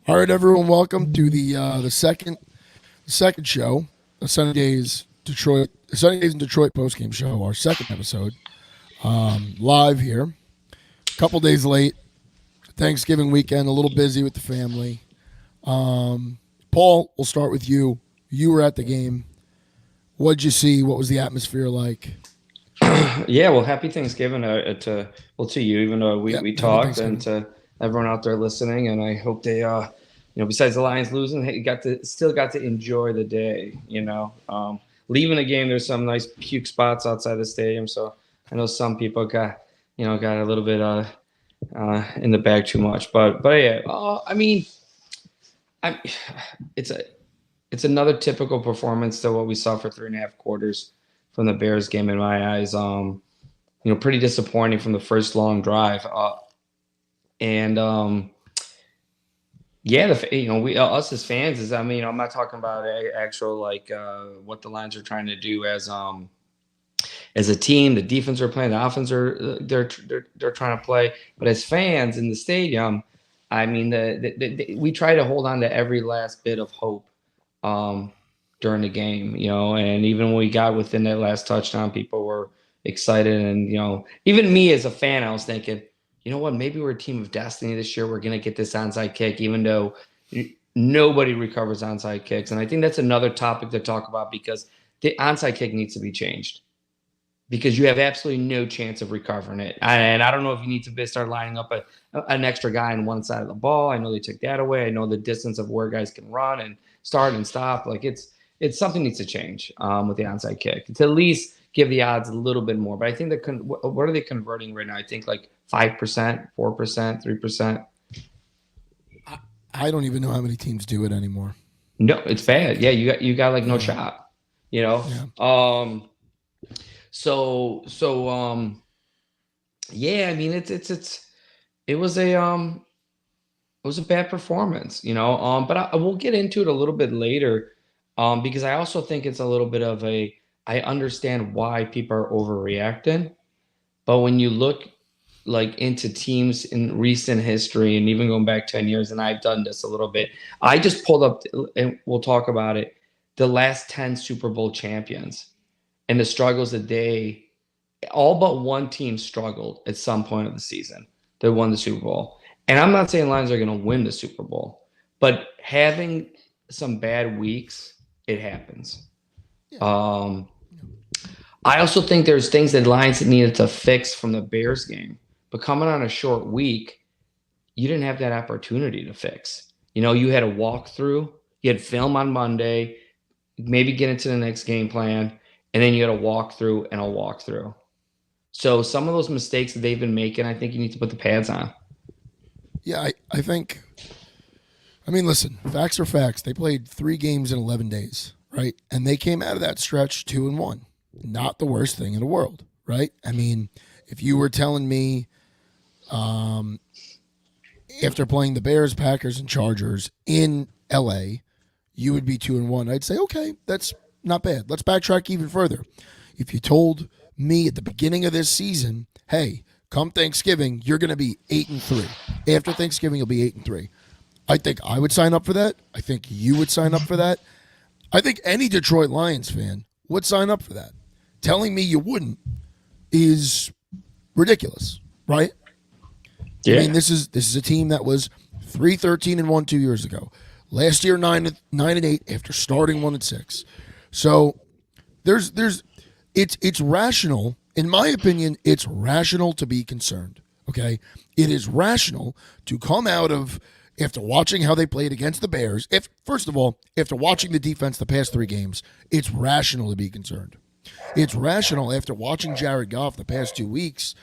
All right, everyone, welcome to the second show, the Sunny Days in Detroit postgame show, our second episode, live here. Couple days late, Thanksgiving weekend, a little busy with the family. Paul, we'll start with you. You were at the game. What'd you see? What was the atmosphere like? Yeah, well, happy Thanksgiving to you, even though we, Yep, we happy talked, and Thanksgiving. to everyone out there listening. And I hope they, besides the Lions losing, hey, still got to enjoy the day. Leaving the game, there's some nice puke spots outside the stadium, so I know some people got a little bit in the bag too much, but yeah, I mean, I it's a it's another typical performance to what we saw for 3.5 quarters from the Bears game in my eyes. Pretty disappointing from the first long drive. And yeah, we us as fans is, I mean, I'm not talking about actual like what the Lions are trying to do as a team. The defense are playing, the offense are they're trying to play, but as fans in the stadium, I mean, we try to hold on to every last bit of hope um, during the game, and even when we got within that last touchdown, people were excited. And, even me as a fan, I was thinking, you know what, maybe we're a team of destiny this year. We're going to get this onside kick, even though nobody recovers onside kicks. And I think that's another topic to talk about, because the onside kick needs to be changed, because you have absolutely no chance of recovering it. And I don't know if you need to start lining up an extra guy on one side of the ball. I know they took that away. I know the distance of where guys can run and start and stop. Like it's something needs to change with the onside kick to at least give the odds a little bit more. But I think that what are they converting right now? I think like 5%, 4%, 3%. I don't even know how many teams do it anymore. No, it's bad. Yeah, you got like no Yeah, shot. You know. yeah, So yeah, I mean it was a bad performance, but I will get into it a little bit later, because I also think it's a little bit of I understand why people are overreacting, but when you look like into teams in recent history and even going back 10 years, and I've done this a little bit, I just pulled up, and we'll talk about it, the last 10 Super Bowl champions and the struggles that all but one team struggled at some point of the season that won the Super Bowl. And I'm not saying Lions are going to win the Super Bowl, but having some bad weeks, it happens. yeah. Um, I also think there's things that Lions needed to fix from the Bears game, but coming on a short week, you didn't have that opportunity to fix. You had a walkthrough, you had film on Monday, maybe get into the next game plan, and then you had a walkthrough and a walkthrough. So some of those mistakes that they've been making, I think you need to put the pads on. Yeah, I think. I mean, listen, facts are facts. They played 3 games in 11 days, right? And they came out of that stretch 2-1. Not the worst thing in the world, right? I mean, if you were telling me um, after playing the Bears, Packers, and Chargers in LA, you would be 2-1, I'd say, okay, that's not bad. Let's backtrack even further. If you told me at the beginning of this season, hey, come Thanksgiving, you're going to be 8-3. After Thanksgiving, you'll be 8-3. I think I would sign up for that. I think you would sign up for that. I think any Detroit Lions fan would sign up for that. Telling me you wouldn't is ridiculous, right? I Yeah. mean, this is a team that was 3-13-1 2 years ago. Last year 9-8 after starting 1-6. So there's it's rational, in my opinion. It's rational to be concerned. Okay, it is rational to come out of after watching how they played against the Bears. If first of all, after watching the defense the past 3 games, it's rational to be concerned. It's rational after watching Jared Goff the past 2 weeks,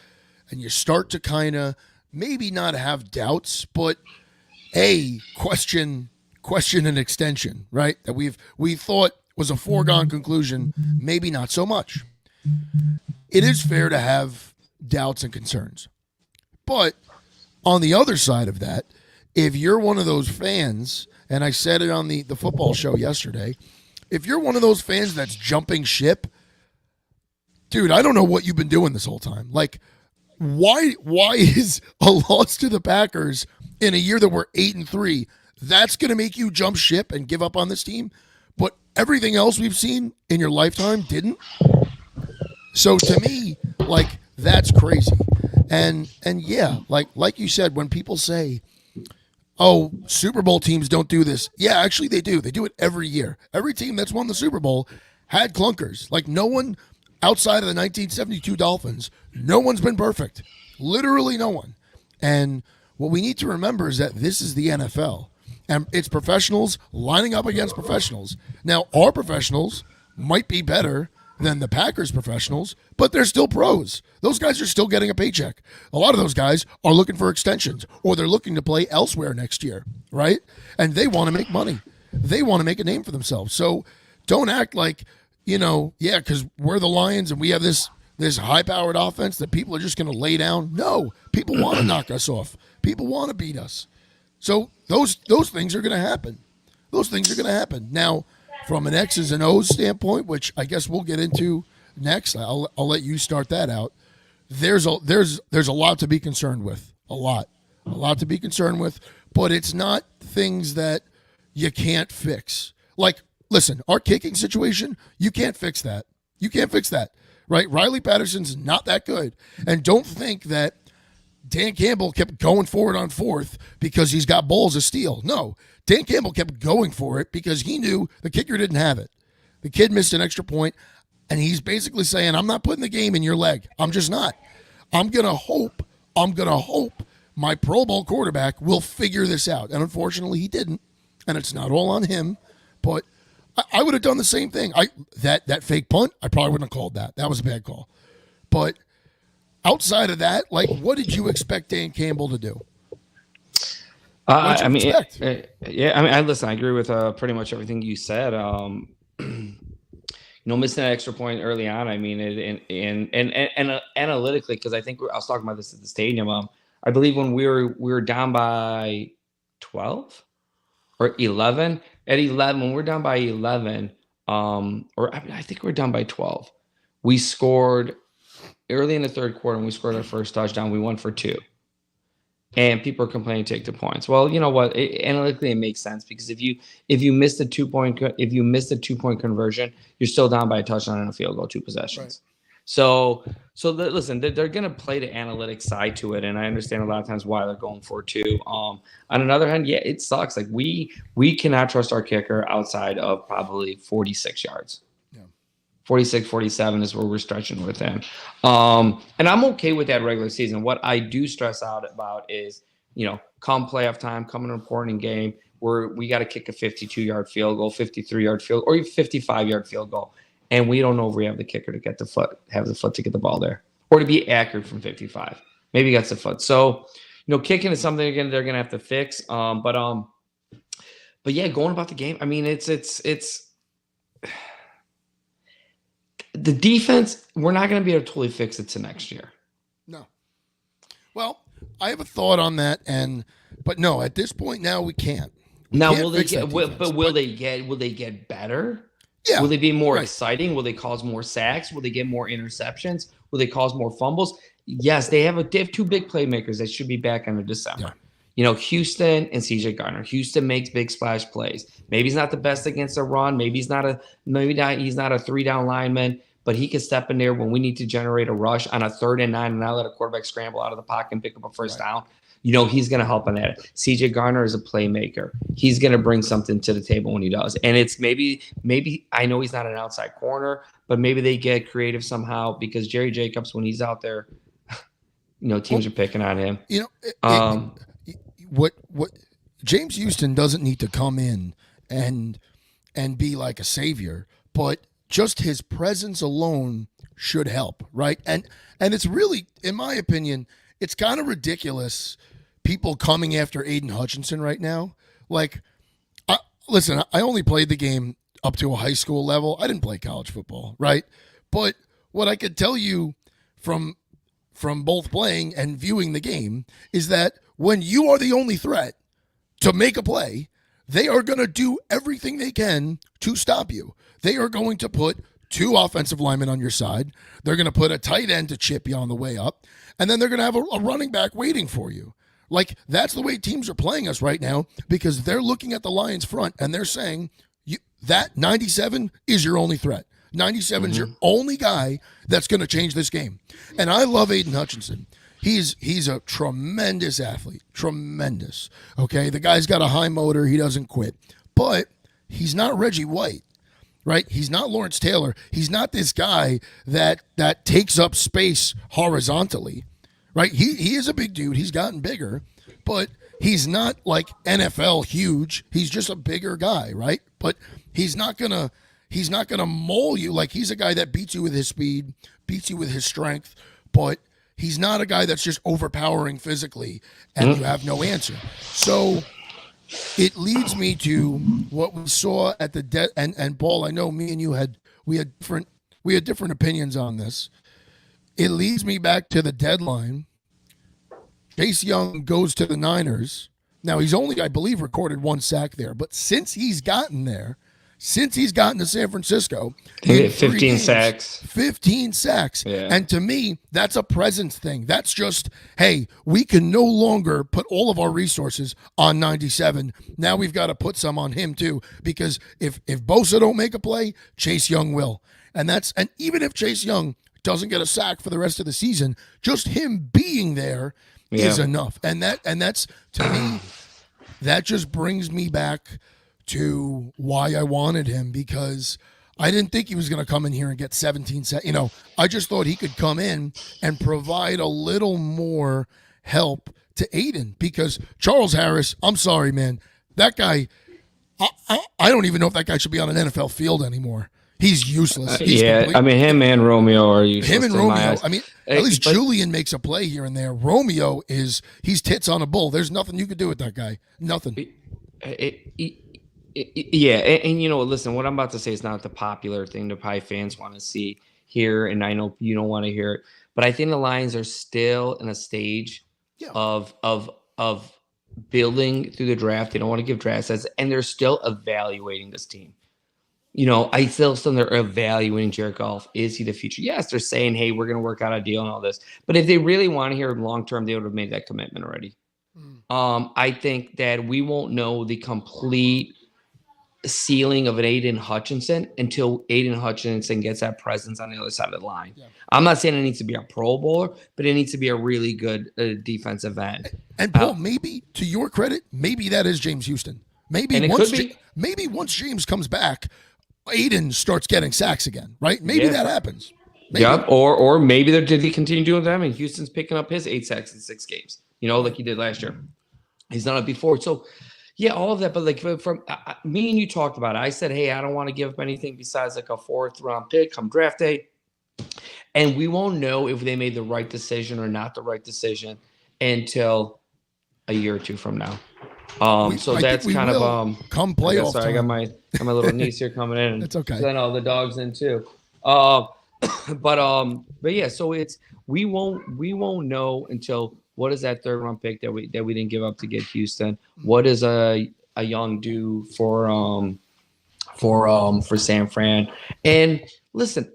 and you start to kind of maybe not have doubts, but a question an extension, right? That we thought was a foregone conclusion, maybe not so much. It is fair to have doubts and concerns. But on the other side of that, if you're one of those fans, and I said it on the football show yesterday, if you're one of those fans that's jumping ship, dude, I don't know what you've been doing this whole time. Like, why is a loss to the Packers in a year that we're 8-3, that's going to make you jump ship and give up on this team. But everything else we've seen in your lifetime didn't. So to me, like, that's crazy. And yeah, like you said, when people say, oh, Super Bowl teams don't do this. Yeah, actually they do. They do it every year. Every team that's won the Super Bowl had clunkers. Like, no one outside of the 1972 Dolphins, no one's been perfect. Literally no one. And what we need to remember is that this is the NFL. And it's professionals lining up against professionals. Now, our professionals might be better than the Packers professionals, but they're still pros. Those guys are still getting a paycheck. A lot of those guys are looking for extensions, or they're looking to play elsewhere next year, right? And they want to make money. They want to make a name for themselves. So don't act like, yeah, because we're the Lions and we have this high-powered offense that people are just going to lay down. No, people want to knock us off. People want to beat us. So those things are going to happen. Those things are going to happen. Now, from an X's and O's standpoint, which I guess we'll get into next, I'll let you start that out. There's a lot to be concerned with. A lot to be concerned with, but it's not things that you can't fix. Like, listen, our kicking situation, you can't fix that. You can't fix that, right? Riley Patterson's not that good. And don't think that Dan Campbell kept going for it on fourth because he's got balls of steel. No, Dan Campbell kept going for it because he knew the kicker didn't have it. The kid missed an extra point, and he's basically saying, I'm not putting the game in your leg. I'm just not. I'm going to hope my Pro Bowl quarterback will figure this out. And unfortunately, he didn't, and it's not all on him, but I would have done the same thing. That fake punt, I probably wouldn't have called that. That was a bad call. But outside of that, like, what did you expect Dan Campbell to do? I mean, listen, I agree with pretty much everything you said. Missing that extra point early on. I mean, and analytically, because I think I was talking about this at the stadium. I believe when we were down by 12 or 11. At 11, when we're down by 11, I think we're down by 12. We scored early in the third quarter, and we scored our first touchdown. We won for 2. And people are complaining, take the points. Well, you know what? Analytically, it makes sense because if you miss the 2-point conversion, you're still down by a touchdown and a field goal, 2 possessions. Right. So listen, they're going to play the analytics side to it, and I understand a lot of times why they're going for 2. On another hand, yeah, it sucks. Like we cannot trust our kicker outside of probably 46 yards. 46, 47 is where we're stretching with him. And I'm okay with that regular season. What I do stress out about is, come playoff time, come an important game where we got to kick a 52-yard field goal, 53-yard field, or even 55-yard field goal. And we don't know if we have the kicker to get the foot to get the ball there, or to be accurate from 55. Maybe he gets the foot. So, kicking is something again they're going to have to fix. But yeah, going about the game, I mean, it's the defense, we're not going to be able to totally fix it to next year. No. Well, I have a thought on that, but no, at this point now we can't. Will they get better? Yeah. Will they be more exciting? Will they cause more sacks? Will they get more interceptions? Will they cause more fumbles? Yes, they have 2 big playmakers that should be back in December. Yeah. Houston and CJ Gardner. Houston makes big splash plays. Maybe he's not the best against the run. Maybe he's not a 3-down lineman, but he can step in there when we need to generate a rush on a 3rd and 9 and not let a quarterback scramble out of the pocket and pick up a first down. He's going to help on that. CJ Gardner is a playmaker. He's going to bring something to the table when he does. And it's maybe I know he's not an outside corner, but maybe they get creative somehow because Jerry Jacobs, when he's out there, teams are picking on him. What James Houston doesn't need to come in and be like a savior, but just his presence alone should help, right? And it's really, in my opinion, it's kind of ridiculous people coming after Aiden Hutchinson right now. Like, listen, I only played the game up to a high school level. I didn't play college football, right? But what I could tell you from both playing and viewing the game is that when you are the only threat to make a play, they are going to do everything they can to stop you. They are going to put 2 offensive linemen on your side. They're going to put a tight end to chip you on the way up. And then they're going to have a running back waiting for you, Like, that's the way teams are playing us right now because they're looking at the Lions front and they're saying, that 97 is your only threat. 97 is your only guy that's going to change this game. And I love Aiden Hutchinson. He's a tremendous athlete. Tremendous. Okay? The guy's got a high motor. He doesn't quit. But he's not Reggie White. Right? He's not Lawrence Taylor. He's not this guy that takes up space horizontally. Right? He is a big dude. He's gotten bigger, but he's not like NFL huge. He's just a bigger guy, right? But he's not gonna maul you. Like, he's a guy that beats you with his speed, beats you with his strength, but he's not a guy that's just overpowering physically and you have no answer. So it leads me to what we saw at the and Paul, I know me and you had different opinions on this. It leads me back to the deadline. Chase Young goes to the Niners. Now, he's only, I believe, recorded 1 sack there. But since he's gotten to San Francisco, 15 sacks. 15 sacks. Yeah. And to me, that's a presence thing. That's just, hey, we can no longer put all of our resources on 97. Now we've got to put some on him too. Because if Bosa don't make a play, Chase Young will. And even if Chase Young doesn't get a sack for the rest of the season, just him being there is enough. And that's, to me, that just brings me back to why I wanted him, because I didn't think he was going to come in here and get 17 sacks. I just thought he could come in and provide a little more help to Aiden, because Charles Harris, I'm sorry, man, that guy, I don't even know if that guy should be on an NFL field anymore. He's useless. Him and Romeo are useless. Him and Romeo. At least Julian makes a play here and there. Romeo he's tits on a bull. There's nothing you could do with that guy. Nothing. Listen, what I'm about to say is not the popular thing the Pie fans want to see here, and I know you don't want to hear it, but I think the Lions are still in a stage of building through the draft. They don't want to give draft sets, and they're still evaluating this team. I still they're evaluating Jared Goff. Is he the future? Yes, they're saying, hey, we're going to work out a deal and all this. But if they really want to hear long term, they would have made that commitment already. I think that we won't know the complete ceiling of an Aiden Hutchinson until Aiden Hutchinson gets that presence on the other side of the line. Yeah. I'm not saying it needs to be a Pro Bowler, but it needs to be a really good defensive end. And Paul, maybe, to your credit, maybe that is James Houston. Maybe once James comes back, Aiden starts getting sacks again, right? Maybe that happens. Maybe. Yep. Or maybe did he continue doing that? And Houston's picking up his 8 sacks in 6 games, like he did last year. He's done it before. So, yeah, all of that. But from me and you talked about it. I said, hey, I don't want to give up anything besides a 4th round pick come draft day. And we won't know if they made the right decision or not the right decision until a year or 2 from now. So that's kind of come playoff. Sorry, I got my little niece here coming in. That's okay. Then all the dogs in too. But yeah. So we won't know until what is that 3rd round pick that we didn't give up to get Houston. What is a Young do for San Fran? And listen,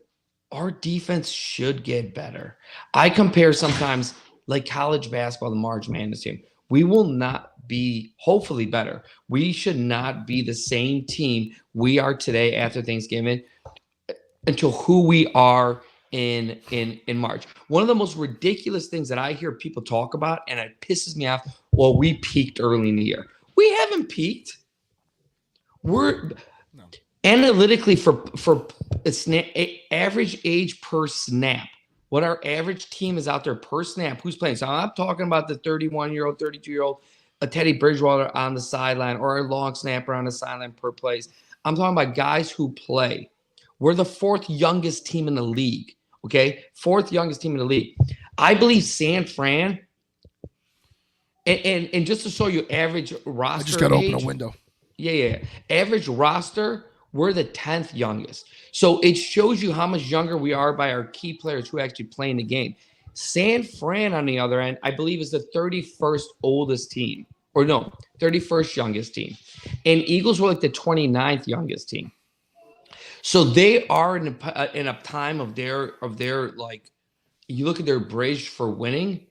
our defense should get better. I compare sometimes like college basketball, the March Madness team. We will not be hopefully better. We should not be the same team we are today after Thanksgiving until who we are in March. One of the most ridiculous things that I hear people talk about, and it pisses me off, well, we peaked early in the year. We haven't peaked. We're analytically for average age per snap. What our average team is out there per snap, who's playing. So I'm talking about the 31-year-old, 32-year-old, a Teddy Bridgewater on the sideline or a long snapper on the sideline per plays. I'm talking about guys who play. We're the 4th youngest team in the league, okay? 4th youngest team in the league. I believe San Fran, and just to show you average roster I just got to open a window. Yeah. Average roster, we're the 10th youngest. So it shows you how much younger we are by our key players who actually play in the game. San Fran, on the other end, I believe is the 31st oldest team. Or no, 31st youngest team. And Eagles were like the 29th youngest team. So they are in a time of their like, you look at their bridge for winning,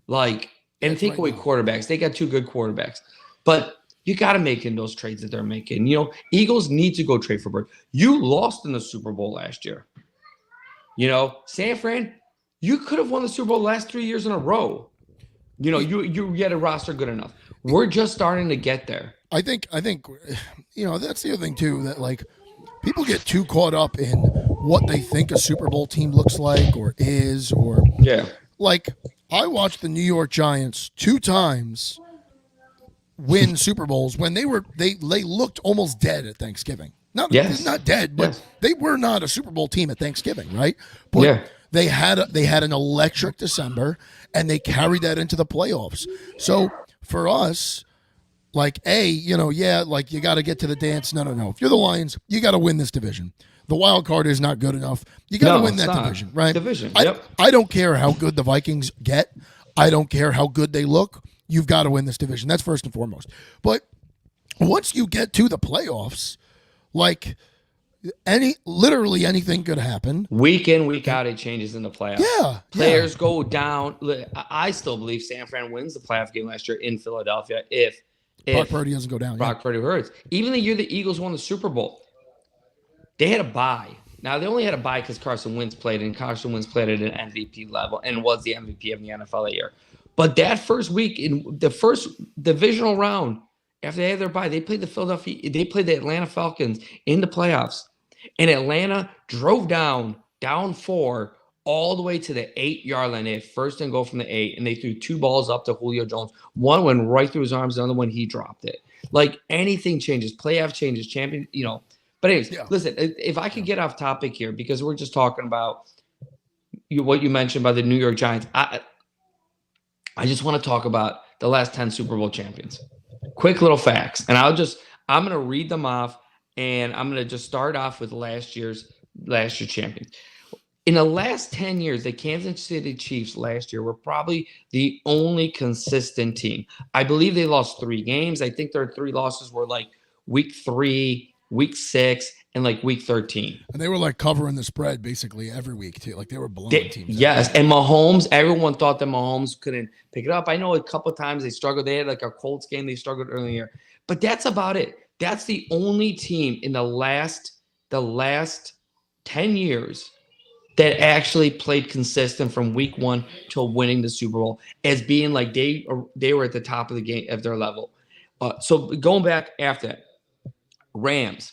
like And take away quarterbacks. They got 2 good quarterbacks. But you got to make in those trades that they're making. Eagles need to go trade for Bird. You lost in the Super Bowl last year. San Fran, you could have won the Super Bowl the last 3 years in a row. You get a roster good enough. We're just starting to get there. I think that's the other thing too, that like people get too caught up in what they think a Super Bowl team looks like or is, or like I watched the New York Giants 2 times win Super Bowls when they looked almost dead at Thanksgiving. Not dead, but they were not a Super Bowl team at Thanksgiving, right? But they had an electric December, and they carried that into the playoffs. So for us, like you got to get to the dance. No. If you're the Lions, you got to win this division. The wild card is not good enough. You got to win that division, right? I don't care how good the Vikings get. I don't care how good they look. You've got to win this division. That's first and foremost. But once you get to the playoffs, like literally anything could happen. Week in, week out, it changes in the playoffs. Yeah. Players go down. I still believe San Fran wins the playoff game last year in Philadelphia if Brock Purdy doesn't go down. Brock Purdy hurts. Even the year the Eagles won the Super Bowl, they had a bye. Now, they only had a bye because Carson Wentz played, and Carson Wentz played at an MVP level and was the MVP of the NFL that year. But that first week in the first divisional round, after they had their bye, they played the Atlanta Falcons in the playoffs. And Atlanta drove down 4 all the way to the 8-yard line. They had first and goal from the 8, and they threw 2 balls up to Julio Jones. One went right through his arms, the other one he dropped it. Like anything changes, playoff changes, champion, But anyways, listen, if I could get off topic here, because we're just talking about what you mentioned about the New York Giants. I just want to talk about the last 10 Super Bowl champions. Quick little facts. And I'm going to read them off, and I'm going to just start off with last year's champions. In the last 10 years, the Kansas City Chiefs last year were probably the only consistent team. I believe they lost 3 games. I think their 3 losses were like week 3, week 6, and like week 13. And they were like covering the spread basically every week too. Like they were blowing teams. Yes. And Mahomes, everyone thought that Mahomes couldn't pick it up. I know a couple of times they struggled. They had like a Colts game they struggled earlier. But that's about it. That's the only team in the last 10 years that actually played consistent from week 1 till winning the Super Bowl as being like they were at the top of the game of their level. So going back after that, Rams,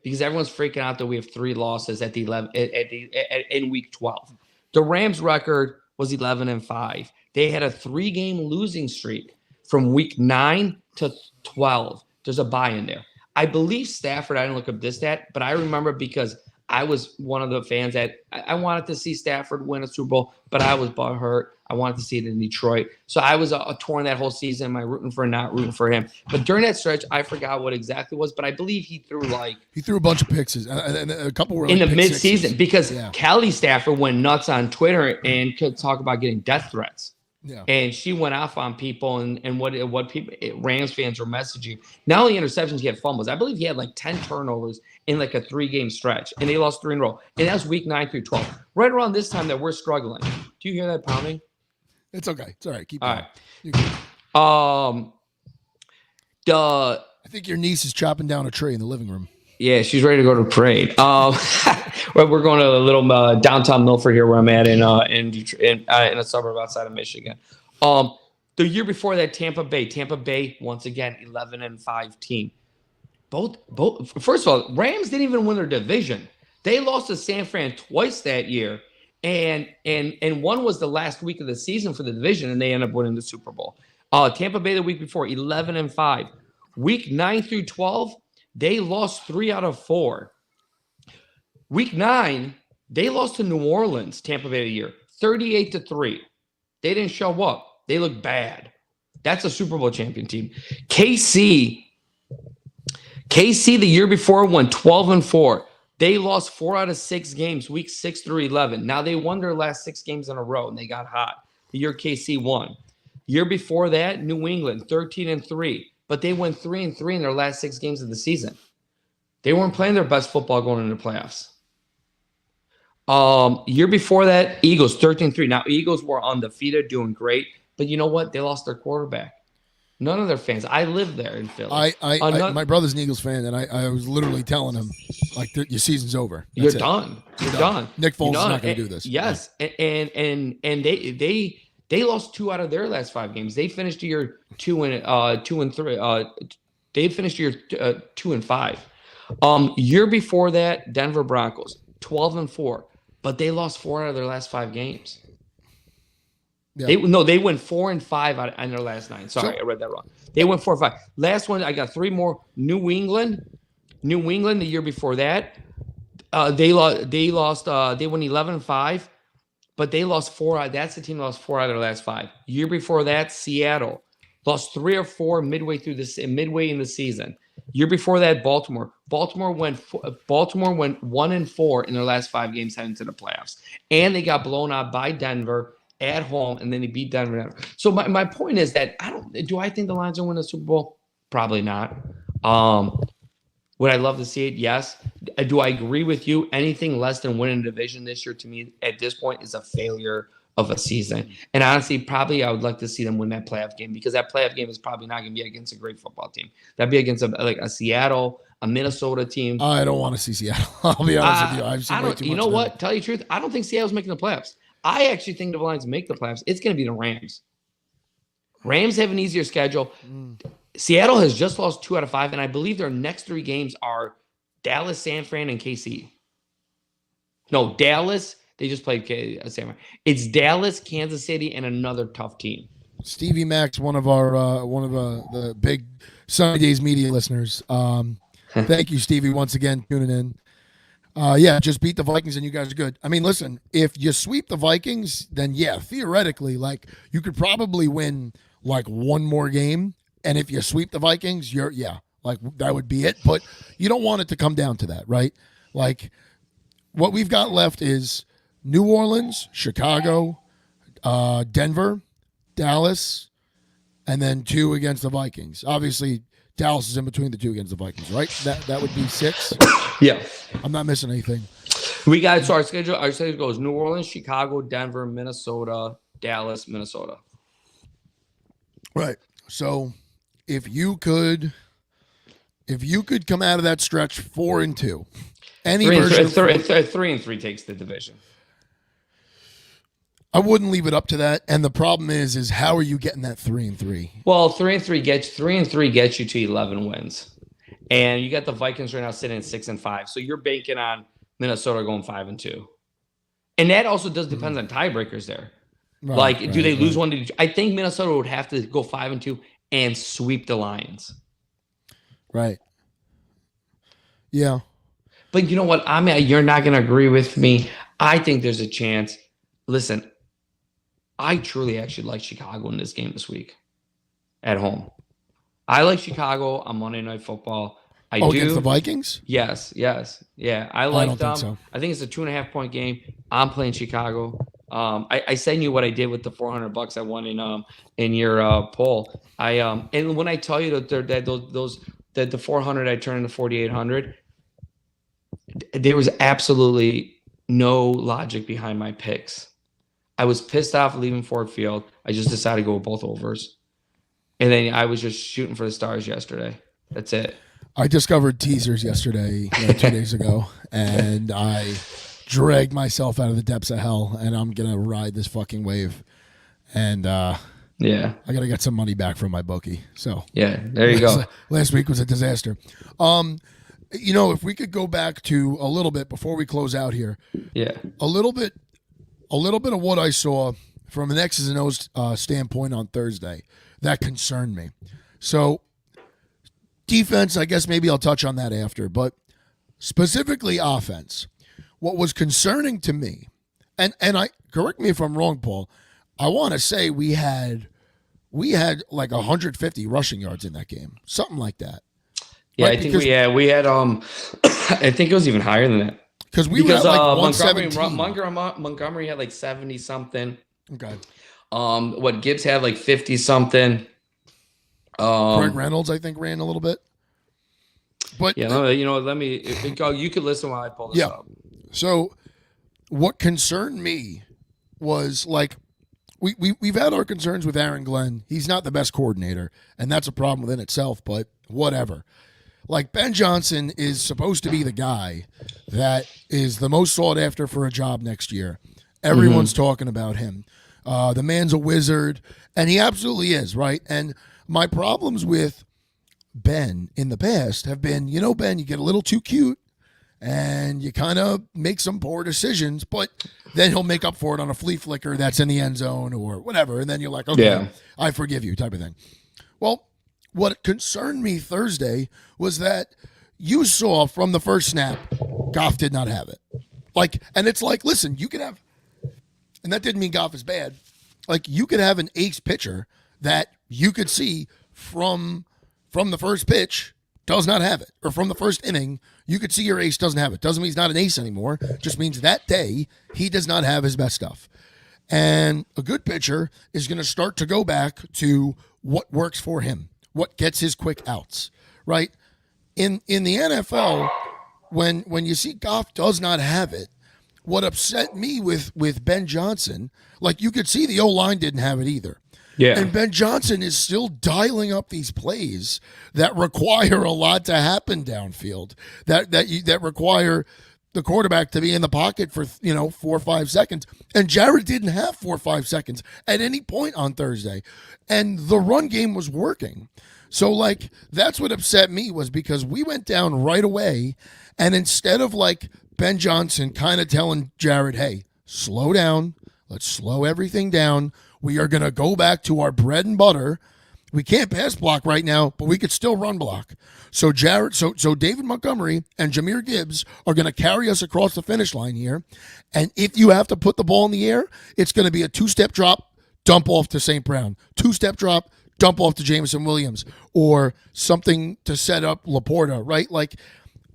because everyone's freaking out that we have 3 losses at the 11 in week 12. The Rams record was 11-5. They had a 3-game losing streak from week 9 to 12. There's a bye in there. I believe Stafford, I didn't look up this stat, but I remember because I was one of the fans that I wanted to see Stafford win a Super Bowl, but I was butthurt. I wanted to see it in Detroit. So I was torn that whole season. Am I rooting for not rooting for him? But during that stretch, I forgot what exactly it was, but I believe he threw a bunch of picks. And a couple were like in the midseason because Kelly Stafford went nuts on Twitter and could talk about getting death threats. Yeah. And she went off on people and what people Rams fans were messaging. Not only interceptions, he had fumbles. I believe he had like 10 turnovers in like a 3-game stretch, and they lost 3 in a row. And that's week 9 through 12. Right around this time that we're struggling. Do you hear that pounding? It's okay. It's all right. Keep going. All right. I think your niece is chopping down a tree in the living room. Yeah, she's ready to go to parade. We're going to a little downtown Milford here where I'm at in Detroit, in a suburb outside of Michigan. The year before that, Tampa Bay once again 11-5 team. Both. First of all, Rams didn't even win their division. They lost to San Fran twice that year, and one was the last week of the season for the division, and they ended up winning the Super Bowl. Tampa Bay the week before 11-5. Week 9 through 12. They lost 3 out of 4. Week 9, they lost to New Orleans, Tampa Bay the year, 38-3. They didn't show up. They looked bad. That's a Super Bowl champion team. KC the year before won 12-4. They lost 4 out of 6 games, week 6 through 11. Now they won their last 6 games in a row, and they got hot. The year KC won. Year before that, New England, 13-3. But they went 3-3 in their last 6 games of the season. They weren't playing their best football going into the playoffs. Year before that, Eagles 13-3. Now, Eagles were undefeated, doing great. But you know what? They lost their quarterback. None of their fans. I live there in Philly. My brother's an Eagles fan, and I was literally telling him, like, your season's over. You're done. You're done. Nick Foles is not going to do this. Yes, and they lost 2 out of their last 5 games. They finished the year 2-3. They finished the year 2-5. Year before that, Denver Broncos 12-4, but they lost 4 out of their last 5 games. Yeah. They went 4-5 out of their last 9. Sorry, I read that wrong. They went 4-5. Last one, I got 3 more. New England, the year before that, they went 11-5, but they lost 4. That's the team that lost 4 out of their last 5. Year before that, Seattle lost 3 or 4 midway in the season. Year before that, Baltimore went 1-4 in their last 5 games heading to the playoffs, and they got blown out by Denver at home, and then they beat Denver. So my point is that do I think the Lions will win the Super Bowl? Probably not. Would I love to see it? Yes. Do I agree with you? Anything less than winning a division this year to me at this point is a failure of a season. And honestly, probably I would like to see them win that playoff game, because that playoff game is probably not going to be against a great football team. That'd be against a Seattle, a Minnesota team. I don't want to see Seattle. I'll be honest with you. I've seen way too much. You know what? Tell you the truth, I don't think Seattle's making the playoffs. I actually think the Lions make the playoffs. It's going to be the Rams. Rams have an easier schedule. Seattle has just lost 2 out of 5, and I believe their next 3 games are Dallas, San Fran, and KC. No, Dallas. They just played San Fran. It's Dallas, Kansas City, and another tough team. Stevie Max, one of the big Sunny Days media listeners. Thank you, Stevie, once again tuning in. Just beat the Vikings and you guys are good. I mean, listen, if you sweep the Vikings, then theoretically, like, you could probably win like 1 more game. And if you sweep the Vikings, that would be it. But you don't want it to come down to that, right? Like, what we've got left is New Orleans, Chicago, Denver, Dallas, and then 2 against the Vikings. Obviously, Dallas is in between the 2 against the Vikings, right? That would be 6. Yeah. I'm not missing anything. We got, so our schedule goes New Orleans, Chicago, Denver, Minnesota, Dallas, Minnesota. Right. So if you could come out of that stretch 4-2, any 3-3 takes the division. I wouldn't leave it up to that. And the problem is how are you getting that 3-3? Well, 3-3 gets you to 11 wins, and you got the Vikings right now sitting at 6-5. So you're banking on Minnesota going 5-2, and that also does depend on tiebreakers there. Right, do they lose one to each? I think Minnesota would have to go 5-2 and sweep the Lions. Right. Yeah. But you know what? You're not going to agree with me. I think there's a chance. Listen, I truly actually like Chicago in this game this week at home. I like Chicago on Monday Night Football. I do. Against the Vikings? Yes. Yeah, I like them. Think so. I think it's a 2.5-point game. I'm playing Chicago. I sent you what I did with the $400 I won in your poll. And when I tell you that the 400 I turned into 4,800, there was absolutely no logic behind my picks. I was pissed off leaving Ford Field. I just decided to go with both overs. And then I was just shooting for the stars yesterday. That's it. I discovered teasers yesterday, 2 days ago, and I dragged myself out of the depths of hell, and I'm going to ride this fucking wave. And I got to get some money back from my bookie. So yeah, there you go. Last week was a disaster. If we could go back to a little bit before we close out here. Yeah. A little bit of what I saw from an X's and O's standpoint on Thursday that concerned me. So defense, I guess maybe I'll touch on that after, but specifically offense. What was concerning to me, and I correct me if I'm wrong, Paul, I want to say we had like 150 rushing yards in that game, something like that. Yeah, right? I think we had I think it was even higher than that. Because we were at like 117. Montgomery had like 70 something. Okay. What Gibbs had like 50 something. Greg Reynolds, I think, ran a little bit. But let me. You could listen while I pull this up. So, what concerned me was like we've had our concerns with Aaron Glenn. He's not the best coordinator, and that's a problem within itself, but whatever. Like, Ben Johnson is supposed to be the guy that is the most sought after for a job next year. Everyone's talking about him. The man's a wizard, and he absolutely is, right? And my problems with Ben in the past have been, Ben, you get a little too cute and you kind of make some poor decisions, but then he'll make up for it on a flea flicker that's in the end zone or whatever. And then you're like, okay, Yeah. I forgive you, type of thing. Well, what concerned me Thursday was that you saw from the first snap, Goff did not have it. And it's like, listen, you can have, and that didn't mean Goff is bad. Like, you could have an ace pitcher that you could see from the first pitch does not have it, or from the first inning, you could see your ace doesn't have it. Doesn't mean he's not an ace anymore. Just means that day he does not have his best stuff. And a good pitcher is going to start to go back to what works for him, what gets his quick outs, right? In the NFL, when you see Goff does not have it, what upset me with Ben Johnson, like, you could see the O-line didn't have it either. Yeah. And Ben Johnson is still dialing up these plays that require a lot to happen downfield, that require the quarterback to be in the pocket for 4 or 5 seconds. And Jared didn't have 4 or 5 seconds at any point on Thursday, and the run game was working. So, like, that's what upset me, was because we went down right away, and instead of, like, Ben Johnson kind of telling Jared, hey, slow down, let's slow everything down. We are going to go back to our bread and butter. We can't pass block right now, but we could still run block. So David Montgomery and Jahmyr Gibbs are going to carry us across the finish line here. And if you have to put the ball in the air, it's going to be a 2-step drop, dump off to St. Brown. 2-step drop, dump off to Jameson Williams, or something to set up Laporta, right? Like,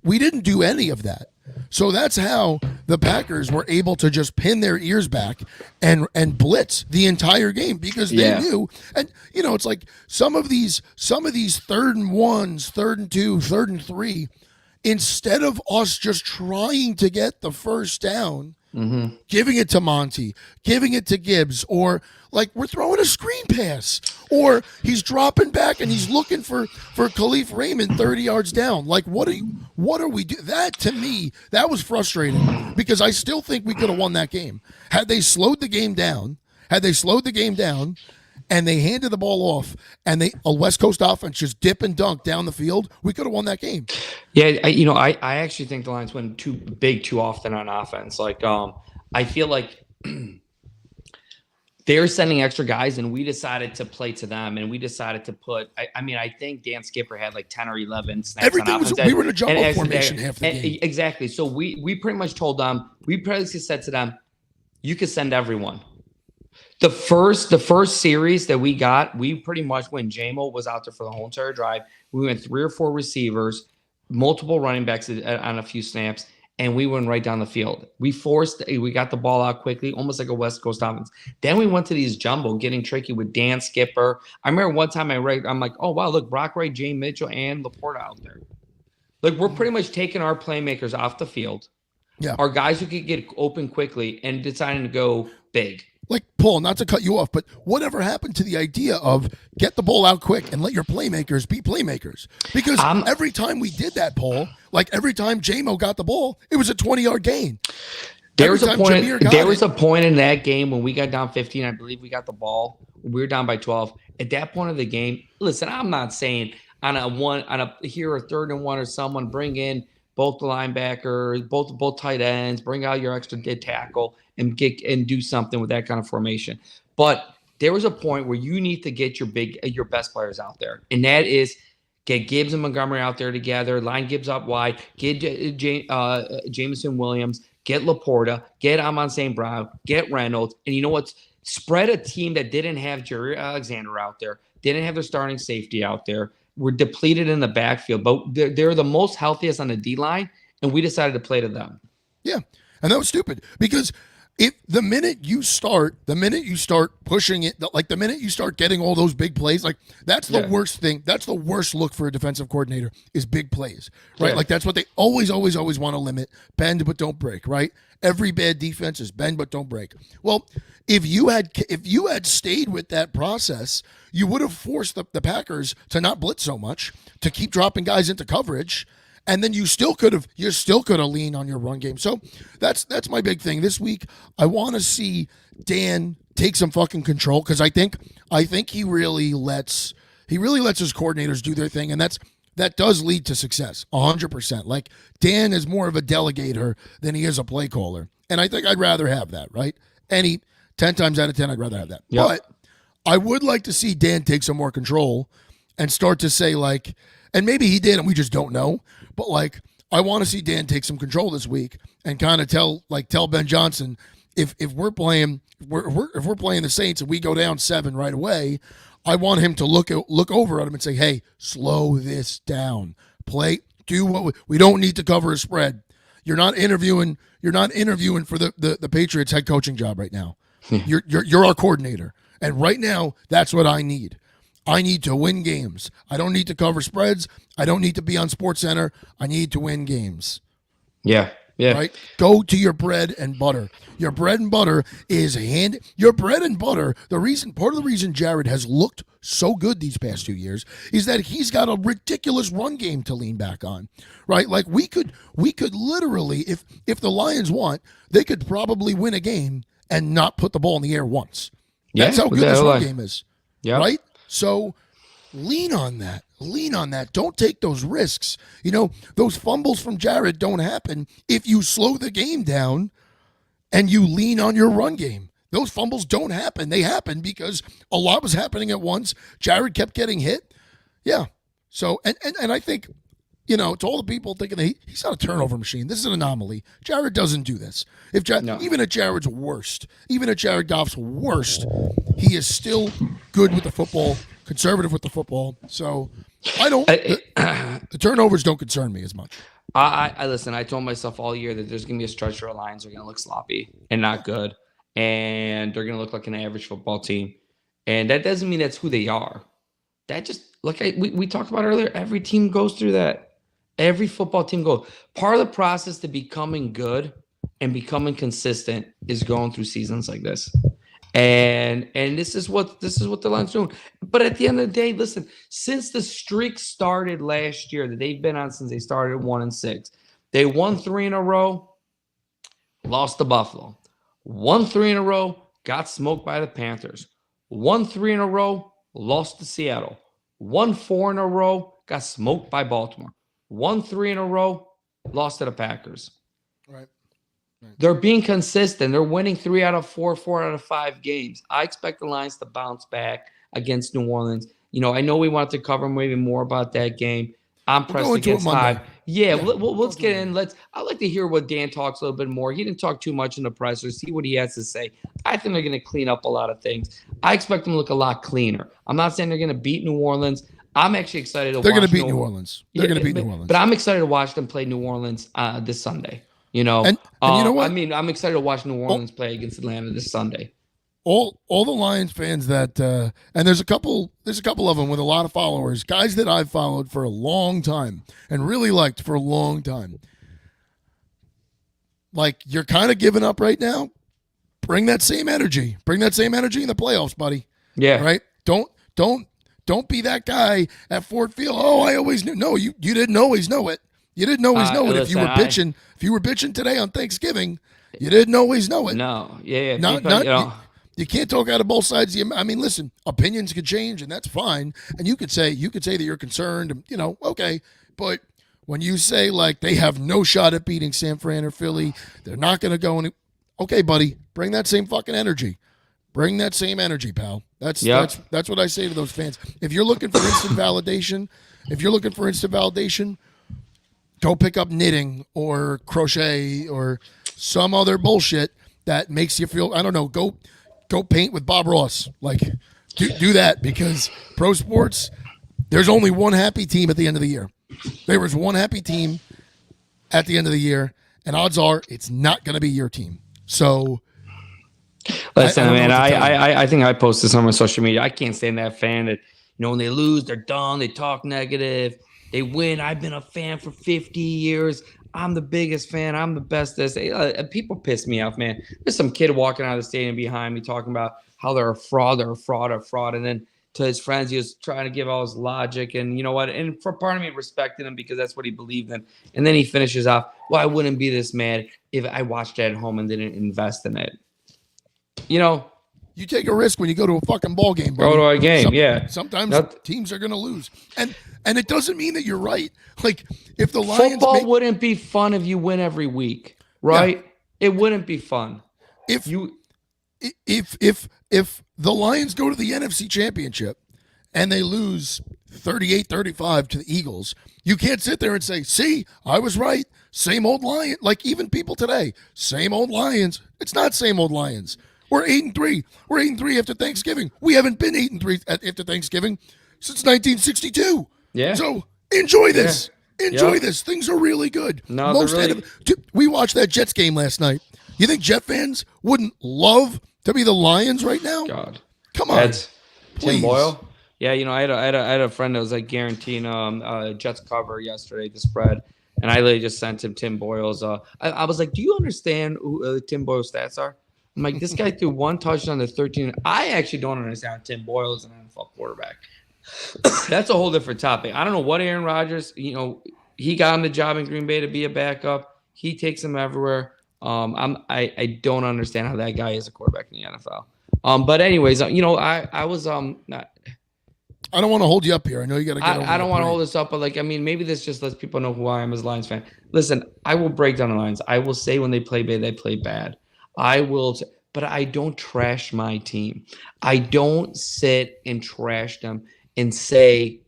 we didn't do any of that. So that's how the Packers were able to just pin their ears back and blitz the entire game, because they knew. And it's like some of these 3rd and 1s, 3rd and 2, 3rd and 3, instead of us just trying to get the first down, giving it to Monty, giving it to Gibbs, or like we're throwing a screen pass, or he's dropping back and he's looking for Khalif Raymond 30 yards down. Like, what are we doing? That, to me, that was frustrating, because I still think we could have won that game. Had they slowed the game down, and they handed the ball off, and a West Coast offense just dip and dunk down the field, we could have won that game. Yeah, I actually think the Lions went too big too often on offense. Like, I feel like they're sending extra guys, and we decided to play to them, and we decided to put. I think Dan Skipper had like 10 or 11 snaps. Everything on offense. we were in a jumbo formation half the game. Exactly. So we pretty much told them. We pretty much said to them, "You could send everyone." The first series that we got, we pretty much, when JMO was out there for the whole entire drive, we went 3 or 4 receivers, multiple running backs on a few snaps, and we went right down the field. We got the ball out quickly, almost like a West Coast offense. Then we went to these jumbo, getting tricky with Dan Skipper. I remember one time I'm like, oh, wow, look, Brock Wright, Jay Mitchell, and Laporta out there. Like, we're pretty much taking our playmakers off the field, our guys who could get open quickly, and deciding to go big. Like, Paul, not to cut you off, but whatever happened to the idea of get the ball out quick and let your playmakers be playmakers? Because every time we did that, Paul, like every time JMO got the ball, it was a 20-yard gain. There was a point in that game when we got down 15. I believe we got the ball. We were down by 12. At that point of the game, listen, I'm not saying on a 3rd and 1 or someone bring in both the linebackers, both tight ends, bring out your extra tackle and do something with that kind of formation. But there was a point where you need to get your best players out there, and that is get Gibbs and Montgomery out there together, line Gibbs up wide, get Jameson Williams, get Laporta, get Amon St. Brown, get Reynolds, and you know what? Spread a team that didn't have Jerry Alexander out there, didn't have their starting safety out there. We're depleted in the backfield, but they're the most healthiest on the D line, and we decided to play to them. Yeah, and that was stupid, because if the minute you start pushing it, like the minute you start getting all those big plays, like that's the worst thing. That's the worst look for a defensive coordinator is big plays, right? Yeah. Like that's what they always want to limit: bend but don't break, right? Every bad defense is bend but don't break. Well, if you had stayed with that process, you would have forced the Packers to not blitz so much, to keep dropping guys into coverage. And then you still could have leaned on your run game. So that's my big thing this week. I want to see Dan take some fucking control because I think he really lets his coordinators do their thing, and that does lead to success 100%. Like Dan is more of a delegator than he is a play caller, and I think I'd rather have that. Right? 10 times out of 10, I'd rather have that. Yep. But I would like to see Dan take some more control and start to say like. And maybe he did, and we just don't know. But like, I want to see Dan take some control this week and kind of tell Ben Johnson if we're playing the Saints and we go down 7 right away, I want him to look over at him and say, "Hey, slow this down. Do what we don't need to cover a spread. You're not interviewing for the Patriots head coaching job right now. You're our coordinator, and right now that's what I need." I need to win games. I don't need to cover spreads. I don't need to be on SportsCenter. I need to win games. Yeah. Right? Go to your bread and butter. Your bread and butter is your bread and butter. Part of the reason Jared has looked so good these past 2 years is that he's got a ridiculous run game to lean back on. Right? Like we could literally, if the Lions want, they could probably win a game and not put the ball in the air once. That's how good this run game is. Yeah. Right? So lean on that. Don't take those risks. Those fumbles from Jared don't happen if you slow the game down and you lean on your run game. Those fumbles don't happen. They happen because a lot was happening at once. Jared kept getting hit. Yeah. So, and I think, to all the people thinking that he's not a turnover machine. This is an anomaly. Jared doesn't do this. Even at Jared Goff's worst, he is still good with the football, conservative with the football. So the turnovers don't concern me as much. I listen. I told myself all year that there's going to be a stretch where Lions are going to look sloppy and not good, and they're going to look like an average football team. And that doesn't mean that's who they are. That just we talked about earlier. Every team goes through that. Every football team goes. Part of the process to becoming good and becoming consistent is going through seasons like this. And this is what the Lions doing. But at the end of the day, listen, since the streak started last year that they've been on since they started 1-6, they won 3 in a row, lost to Buffalo. Won 3 in a row, got smoked by the Panthers. Won 3 in a row, lost to Seattle. Won 4 in a row, got smoked by Baltimore. Won 3 in a row, lost to the Packers. Right. They're being consistent. They're winning 3 out of 4, 4 out of 5 games. I expect the Lions to bounce back against New Orleans. I know we wanted to cover maybe more about that game. I'm pressed against 5. Yeah, let's get in. I'd like to hear what Dan talks a little bit more. He didn't talk too much in the presser. See what he has to say. I think they're going to clean up a lot of things. I expect them to look a lot cleaner. I'm not saying they're going to beat New Orleans. I'm actually excited to watch. They're going to beat New Orleans. They're going to beat New Orleans. But I'm excited to watch them play New Orleans this Sunday. And you know what? I mean, I'm excited to watch New Orleans play against Atlanta this Sunday. All the Lions fans that and there's a couple of them with a lot of followers, guys that I've followed for a long time and really liked for a long time. Like, you're kind of giving up right now. Bring that same energy. Bring that same energy in the playoffs, buddy. Yeah. Right? Don't be that guy at Ford Field. Oh, I always knew. No, you didn't always know it. You didn't always know it. If you were bitching today on Thanksgiving, you didn't always know it. No. Yeah. You can't talk out of both sides. I mean, listen, opinions could change, and that's fine. And you could say that you're concerned, okay. But when you say, like, they have no shot at beating San Fran or Philly, they're not going to go any. Okay, buddy, bring that same fucking energy. Bring that same energy, pal. That's what I say to those fans. If you're looking for instant validation, go pick up knitting or crochet or some other bullshit that makes you feel. I don't know. Go paint with Bob Ross. Like, do that, because pro sports, there's only one happy team at the end of the year. There was one happy team at the end of the year, and odds are it's not going to be your team. So Listen, don't know man, what to tell you. I think I posted some on social media. I can't stand that fan that, when they lose, they're done. They talk negative. They win. I've been a fan for 50 years. I'm the biggest fan. I'm the best. People piss me off, man. There's some kid walking out of the stadium behind me talking about how they're a fraud, and then to his friends, he was trying to give all his logic, and you know what? And for part of me, respecting him because that's what he believed in. And then he finishes off, well, I wouldn't be this mad if I watched it at home and didn't invest in it. You take a risk when you go to a fucking ball game, buddy. Go to a game, yeah. Sometimes teams are going to lose, and it doesn't mean that you're right. Like if the Lions, football wouldn't be fun if you win every week, right? Yeah. It wouldn't be fun if the Lions go to the NFC Championship and they lose 38-35 to the Eagles. You can't sit there and say, "See, I was right." Same old Lion. Like even people today, same old Lions. It's not same old Lions. We're 8-3. We're 8-3 after Thanksgiving. We haven't been 8-3 after Thanksgiving since 1962. Yeah. So enjoy this. Yeah. Enjoy this. Things are really good. No, we watched that Jets game last night. You think Jet fans wouldn't love to be the Lions right now? God, come on. Tim Boyle. Yeah, I had a friend that was like guaranteeing Jets cover yesterday, the spread, and I literally just sent him Tim Boyle's. I was like, do you understand who Tim Boyle's stats are? I'm like, this guy threw one touchdown to 13. I actually don't understand how Tim Boyle is an NFL quarterback. That's a whole different topic. I don't know what Aaron Rodgers, he got him the job in Green Bay to be a backup. He takes him everywhere. I don't understand how that guy is a quarterback in the NFL. But anyways, I was not. I don't want to hold you up here. I know you got to get over I don't want to hold this up, but maybe this just lets people know who I am as a Lions fan. Listen, I will break down the Lions. I will say when they play bad, they play bad. I will, but I don't trash my team. I don't sit and trash them and say,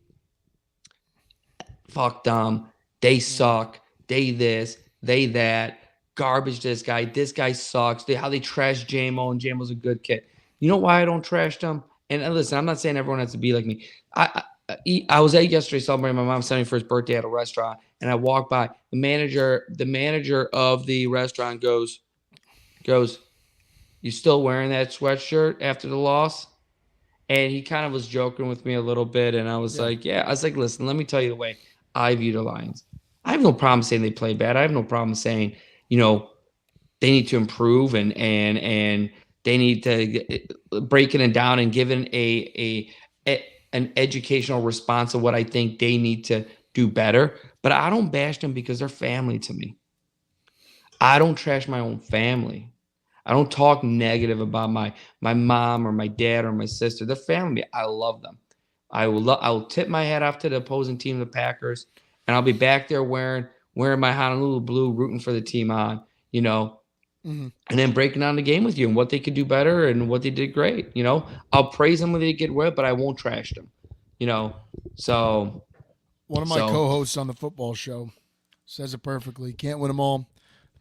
fuck them, they suck, they this, they that, garbage this guy sucks, how they trash J-Mo, and J-Mo's a good kid. You know why I don't trash them? And listen, I'm not saying everyone has to be like me. I was at yesterday celebrating my mom's 71st birthday at a restaurant, and I walked by. The manager of the restaurant goes, you still wearing that sweatshirt after the loss? And he kind of was joking with me a little bit, and I was like, yeah. I was like, listen, let me tell you the way I view the Lions. I have no problem saying they play bad. I have no problem saying, they need to improve and they need to break it down and give it an educational response of what I think they need to do better. But I don't bash them because they're family to me. I don't trash my own family. I don't talk negative about my mom or my dad or my sister. They're family. I love them. I will tip my hat off to the opposing team, the Packers, and I'll be back there wearing my Honolulu blue, rooting for the team on, and then breaking down the game with you and what they could do better and what they did great. I'll praise them when they get well, but I won't trash them. So one of my co-hosts on the football show says it perfectly. Can't win them all.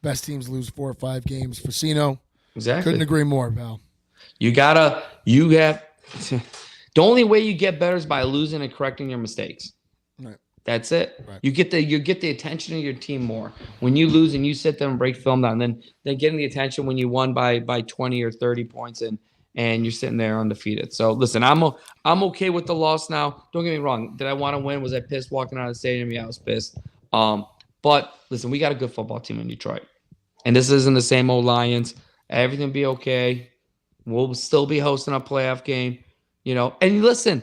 Best teams lose 4 or 5 games. Facino. Exactly. Couldn't agree more, pal. You have the only way you get better is by losing and correcting your mistakes. Right. That's it. Right. You get the attention of your team more. When you lose and you sit there and break film down, then getting the attention when you won by 20 or 30 points and you're sitting there undefeated. So listen, I'm okay with the loss now. Don't get me wrong. Did I want to win? Was I pissed walking out of the stadium? Yeah, I was pissed. But listen, we got a good football team in Detroit. And this isn't the same old Lions. Everything will be okay. We'll still be hosting a playoff game, And listen,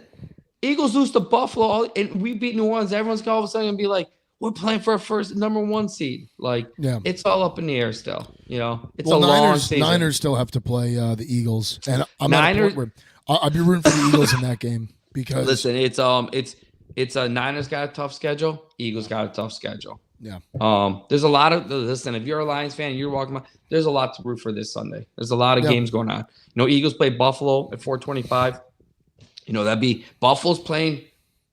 Eagles lose to Buffalo, and we beat New Orleans. Everyone's going to all of a sudden be like, we're playing for a first number 1 seed. It's all up in the air still. It's a long season. Niners still have to play the Eagles, and I'm at a point where I'll be rooting for the Eagles in that game because listen, it's a Niners got a tough schedule. Eagles got a tough schedule. Yeah. There's a lot of listen. If you're a Lions fan, and you're walking by. There's a lot to root for this Sunday. There's a lot of games going on. Eagles play Buffalo at 4:25. That'd be Buffalo's playing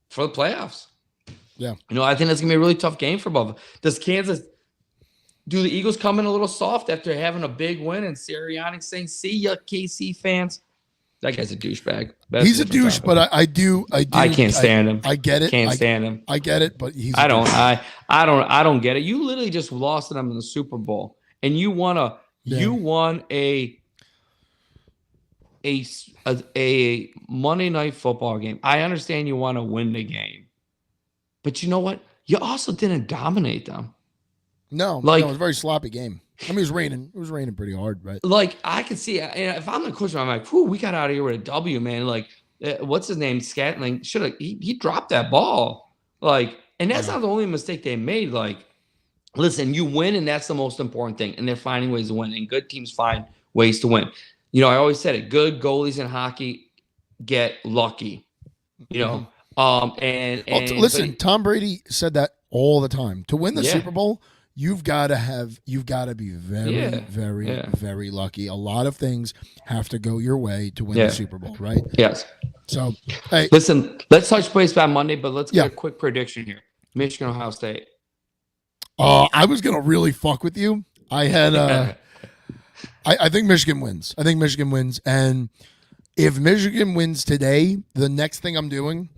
for the playoffs. Yeah. I think that's gonna be a really tough game for Buffalo. Do the Eagles come in a little soft after having a big win and Sirianni saying, "See ya, KC fans"? That guy's a douchebag. He's a douche, but I can't stand him. I get it. Can't stand him. I get it, but I don't get it. You literally just lost to them in the Super Bowl, and you won a a Monday night football game. I understand you want to win the game, but you know what? You also didn't dominate them. No, it was a very sloppy game. I mean, it was raining. It was raining pretty hard, right? Like, I could see, if I'm the coach, I'm like, whew, we got out of here with a W, man. Like, what's his name? Scantling should have he dropped that ball. Like, and that's not the only mistake they made. Like, listen, you win, and that's the most important thing. And they're finding ways to win, and good teams find ways to win. I always said it. Good goalies in hockey get lucky. Listen, Tom Brady said that all the time. To win the Super Bowl, you've got to be very lucky. A lot of things have to go your way to win the Super Bowl, right? Yes. So, hey, listen, let's touch base by Monday, but let's get a quick prediction here. Michigan, Ohio State. I was gonna really fuck with you. I had I think Michigan wins. And if Michigan wins today, the next thing I'm doing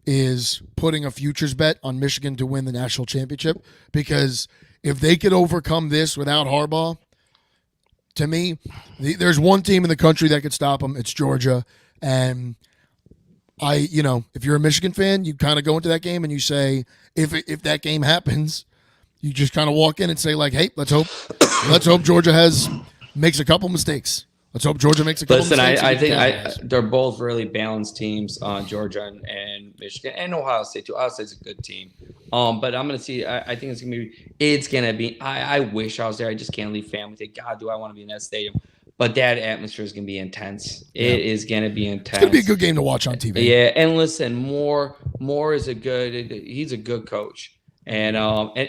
is putting a futures bet on Michigan to win the national championship, because if they could overcome this without Harbaugh, to me, there's one team in the country that could stop them. It's Georgia. And if you're a Michigan fan, you kind of go into that game and you say, if that game happens, you just kind of walk in and say, like, hey, let's hope Georgia makes a couple mistakes. Let's hope Georgia makes a couple mistakes. I think they're both really balanced teams, Georgia and Michigan, and Ohio State too. Ohio State's a good team. But I'm going to see. I think it's going to be. I wish I was there. I just can't leave family. Think, God, do I want to be in that stadium? But that atmosphere is going to be intense. It is going to be intense. It's going to be a good game to watch on TV. Yeah, and listen, Moore is he's a good coach. And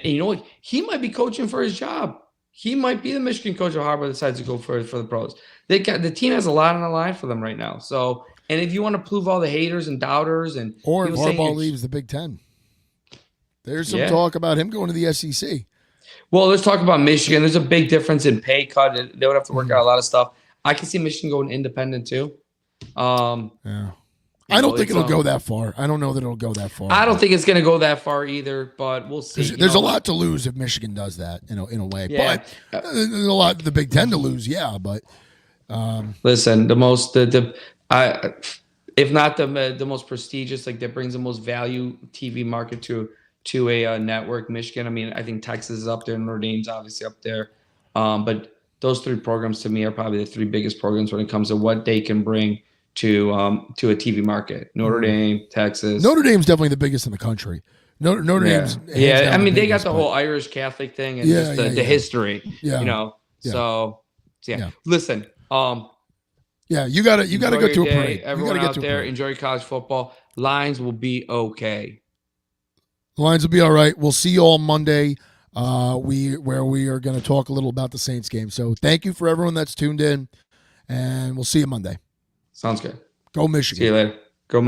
you know what? He might be coaching for his job. He might be the Michigan coach if Harbaugh decides to go for the pros. The team has a lot on the line for them right now. So, and if you want to prove all the haters and doubters, or if Harbaugh leaves the Big Ten, there's some talk about him going to the SEC. Well, let's talk about Michigan. There's a big difference in pay cut. They would have to work out a lot of stuff. I can see Michigan going independent too. I don't think it'll go that far. I don't know that it'll go that far. I don't think it's going to go that far either, but we'll see. There's a lot to lose if Michigan does that, in a way. Yeah. But there's a lot the Big Ten to lose, but listen, if not the most prestigious, like that brings the most value TV market to a network, Michigan. I mean, I think Texas is up there, Notre Dame's obviously up there, but those three programs to me are probably the three biggest programs when it comes to what they can bring to a TV market. Notre Dame, Texas. Notre Dame's definitely the biggest in the country. Notre Dame's I mean, they got the whole Irish Catholic thing and just the history. So listen. You gotta go to a parade. Everyone out there, enjoy college football. Lines will be okay. Lines will be all right. We'll see you all Monday. Where we are going to talk a little about the Saints game. So thank you for everyone that's tuned in, and we'll see you Monday. Sounds good. Go Michigan. See you later.